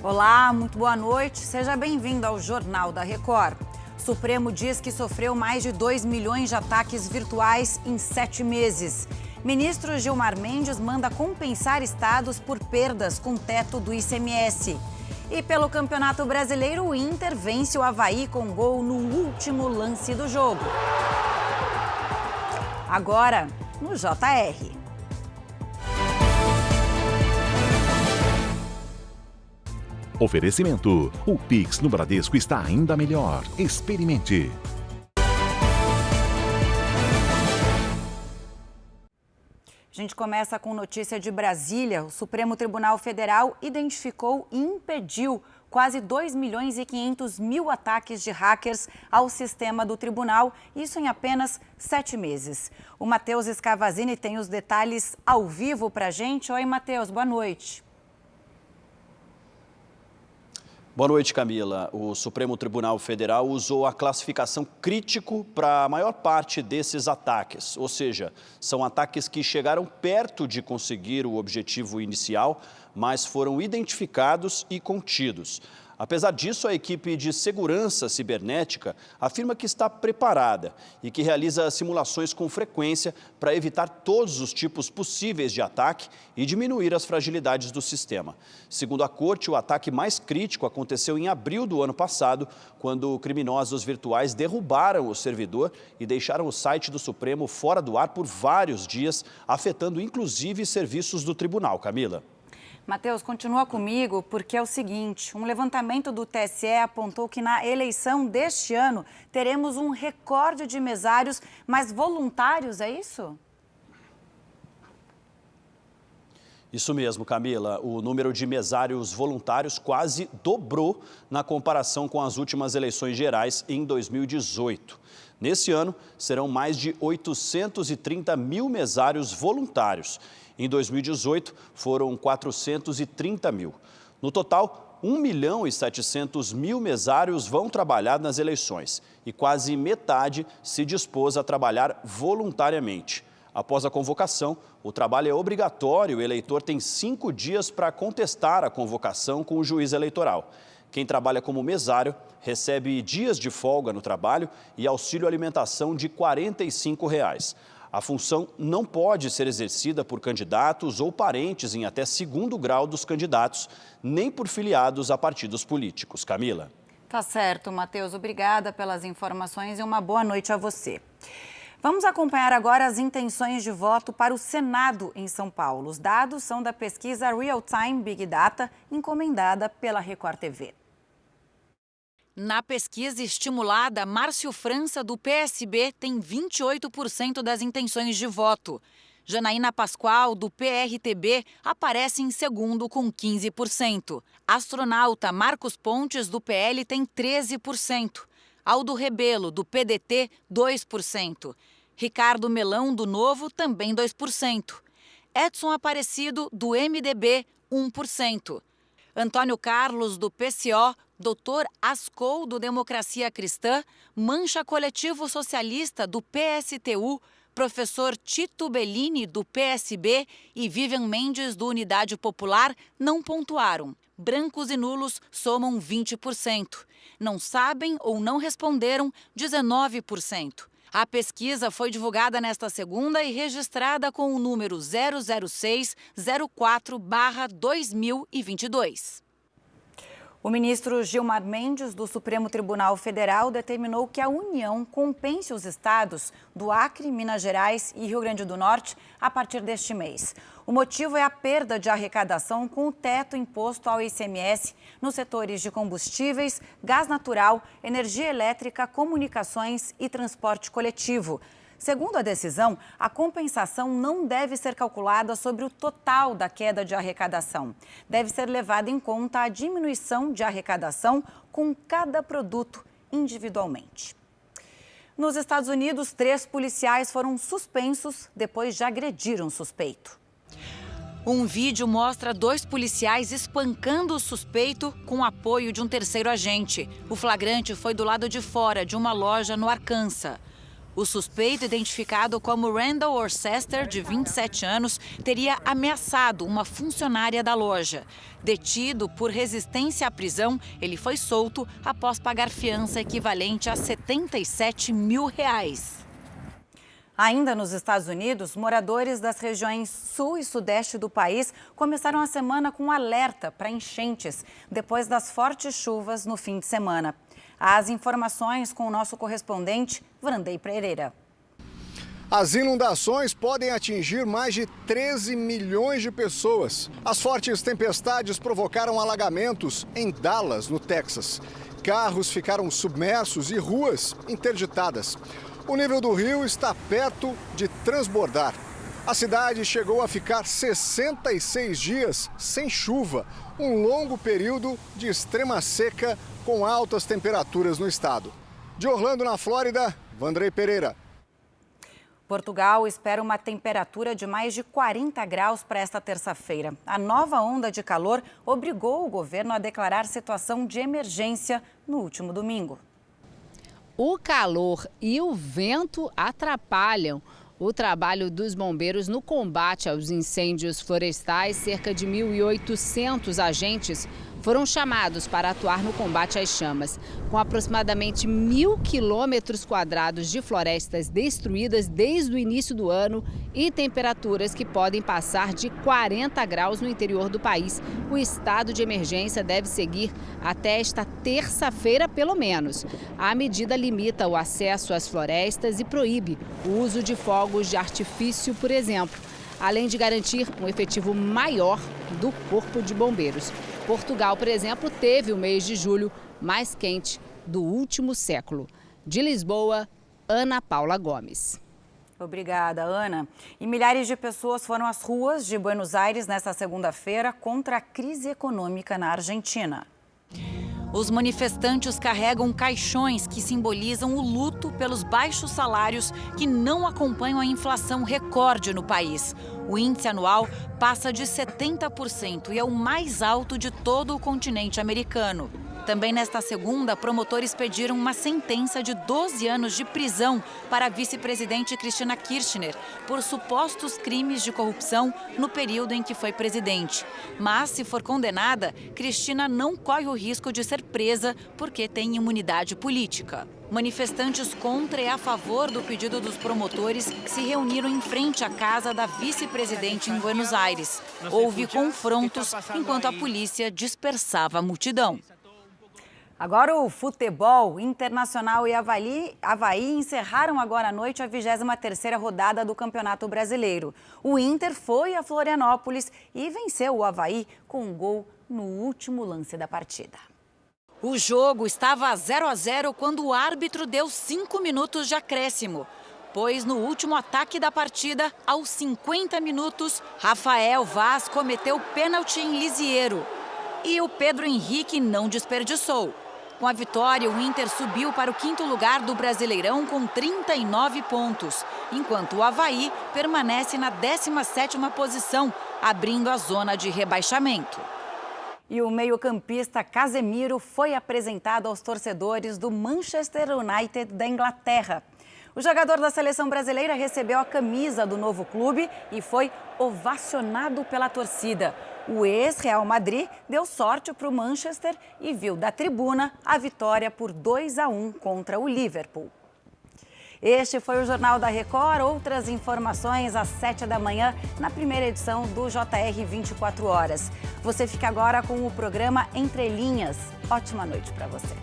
Olá, muito boa noite. Seja bem-vindo ao Jornal da Record. Supremo diz que sofreu mais de 2 milhões de ataques virtuais em 7 meses. Ministro Gilmar Mendes manda compensar estados por perdas com teto do ICMS. E pelo Campeonato Brasileiro, o Inter vence o Avaí com gol no último lance do jogo. Agora, no JR. Oferecimento. O Pix no Bradesco está ainda melhor. Experimente. A gente começa com notícia de Brasília. O Supremo Tribunal Federal identificou e impediu quase 2 milhões e 500 mil ataques de hackers ao sistema do tribunal, isso em apenas 7 meses. O Matheus Scavazini tem os detalhes ao vivo para a gente. Oi, Matheus, boa noite. Boa noite, Camila. O Supremo Tribunal Federal usou a classificação crítico para a maior parte desses ataques. Ou seja, são ataques que chegaram perto de conseguir o objetivo inicial, mas foram identificados e contidos. Apesar disso, a equipe de segurança cibernética afirma que está preparada e que realiza simulações com frequência para evitar todos os tipos possíveis de ataque e diminuir as fragilidades do sistema. Segundo a corte, o ataque mais crítico aconteceu em abril do ano passado, quando criminosos virtuais derrubaram o servidor e deixaram o site do Supremo fora do ar por vários dias, afetando inclusive serviços do tribunal. Camila. Matheus, continua comigo, porque é o seguinte, um levantamento do TSE apontou que na eleição deste ano teremos um recorde de mesários, mas voluntários, é isso? Isso mesmo, Camila. O número de mesários voluntários quase dobrou na comparação com as últimas eleições gerais em 2018. Nesse ano, serão mais de 830 mil mesários voluntários. Em 2018, foram 430 mil. No total, 1 milhão e 700 mil mesários vão trabalhar nas eleições e quase metade se dispôs a trabalhar voluntariamente. Após a convocação, o trabalho é obrigatório e o eleitor tem 5 dias para contestar a convocação com o juiz eleitoral. Quem trabalha como mesário recebe dias de folga no trabalho e auxílio alimentação de R$ 45. A função não pode ser exercida por candidatos ou parentes em até segundo grau dos candidatos, nem por filiados a partidos políticos. Camila. Tá certo, Matheus. Obrigada pelas informações e uma boa noite a você. Vamos acompanhar agora as intenções de voto para o Senado em São Paulo. Os dados são da pesquisa Real Time Big Data, encomendada pela Record TV. Na pesquisa estimulada, Márcio França, do PSB, tem 28% das intenções de voto. Janaína Pascoal, do PRTB, aparece em segundo com 15%. Astronauta Marcos Pontes, do PL, tem 13%. Aldo Rebelo, do PDT, 2%. Ricardo Melão, do Novo, também 2%. Edson Aparecido, do MDB, 1%. Antônio Carlos, do PCO, Dr. Ascol, do Democracia Cristã, Mancha Coletivo Socialista, do PSTU, professor Tito Bellini, do PSB e Vivian Mendes, do Unidade Popular, não pontuaram. Brancos e nulos somam 20%. Não sabem ou não responderam, 19%. A pesquisa foi divulgada nesta segunda e registrada com o número 00604/2022. O ministro Gilmar Mendes, do Supremo Tribunal Federal, determinou que a União compense os estados do Acre, Minas Gerais e Rio Grande do Norte a partir deste mês. O motivo é a perda de arrecadação com o teto imposto ao ICMS nos setores de combustíveis, gás natural, energia elétrica, comunicações e transporte coletivo. Segundo a decisão, a compensação não deve ser calculada sobre o total da queda de arrecadação. Deve ser levada em conta a diminuição de arrecadação com cada produto individualmente. Nos Estados Unidos, 3 policiais foram suspensos depois de agredir um suspeito. Um vídeo mostra 2 policiais espancando o suspeito com o apoio de um terceiro agente. O flagrante foi do lado de fora de uma loja no Arkansas. O suspeito, identificado como Randall Worcester, de 27 anos, teria ameaçado uma funcionária da loja. Detido por resistência à prisão, ele foi solto após pagar fiança equivalente a R$77 mil. Ainda nos Estados Unidos, moradores das regiões sul e sudeste do país começaram a semana com um alerta para enchentes, depois das fortes chuvas no fim de semana. As informações com o nosso correspondente, Vrandei Pereira. As inundações podem atingir mais de 13 milhões de pessoas. As fortes tempestades provocaram alagamentos em Dallas, no Texas. Carros ficaram submersos e ruas interditadas. O nível do rio está perto de transbordar. A cidade chegou a ficar 66 dias sem chuva, um longo período de extrema seca com altas temperaturas no estado. De Orlando, na Flórida, Vrandei Pereira. Portugal espera uma temperatura de mais de 40 graus para esta terça-feira. A nova onda de calor obrigou o governo a declarar situação de emergência no último domingo. O calor e o vento atrapalham o trabalho dos bombeiros no combate aos incêndios florestais. Cerca de 1.800 agentes foram chamados para atuar no combate às chamas. Com aproximadamente 1.000 quilômetros quadrados de florestas destruídas desde o início do ano e temperaturas que podem passar de 40 graus no interior do país, o estado de emergência deve seguir até esta terça-feira, pelo menos. A medida limita o acesso às florestas e proíbe o uso de fogos de artifício, por exemplo, além de garantir um efetivo maior do Corpo de Bombeiros. Portugal, por exemplo, teve o mês de julho mais quente do último século. De Lisboa, Ana Paula Gomes. Obrigada, Ana. E milhares de pessoas foram às ruas de Buenos Aires nesta segunda-feira contra a crise econômica na Argentina. Os manifestantes carregam caixões que simbolizam o luto pelos baixos salários que não acompanham a inflação recorde no país. O índice anual passa de 70% e é o mais alto de todo o continente americano. Também nesta segunda, promotores pediram uma sentença de 12 anos de prisão para a vice-presidente Cristina Kirchner por supostos crimes de corrupção no período em que foi presidente. Mas, se for condenada, Cristina não corre o risco de ser presa porque tem imunidade política. Manifestantes contra e a favor do pedido dos promotores se reuniram em frente à casa da vice-presidente em Buenos Aires. Houve confrontos enquanto a polícia dispersava a multidão. Agora o futebol. Internacional e Avaí encerraram agora à noite a 23ª rodada do Campeonato Brasileiro. O Inter foi a Florianópolis e venceu o Avaí com um gol no último lance da partida. O jogo estava 0-0 quando o árbitro deu 5 minutos de acréscimo. Pois no último ataque da partida, aos 50 minutos, Rafael Vaz cometeu pênalti em Lisiero. E o Pedro Henrique não desperdiçou. Com a vitória, o Inter subiu para o 5º lugar do Brasileirão com 39 pontos, enquanto o Avaí permanece na 17ª posição, abrindo a zona de rebaixamento. E o meio-campista Casemiro foi apresentado aos torcedores do Manchester United da Inglaterra. O jogador da seleção brasileira recebeu a camisa do novo clube e foi ovacionado pela torcida. O ex-Real Madrid deu sorte para o Manchester e viu da tribuna a vitória por 2-1 contra o Liverpool. Este foi o Jornal da Record. Outras informações às 7 da manhã na primeira edição do JR 24 Horas. Você fica agora com o programa Entre Linhas. Ótima noite para você.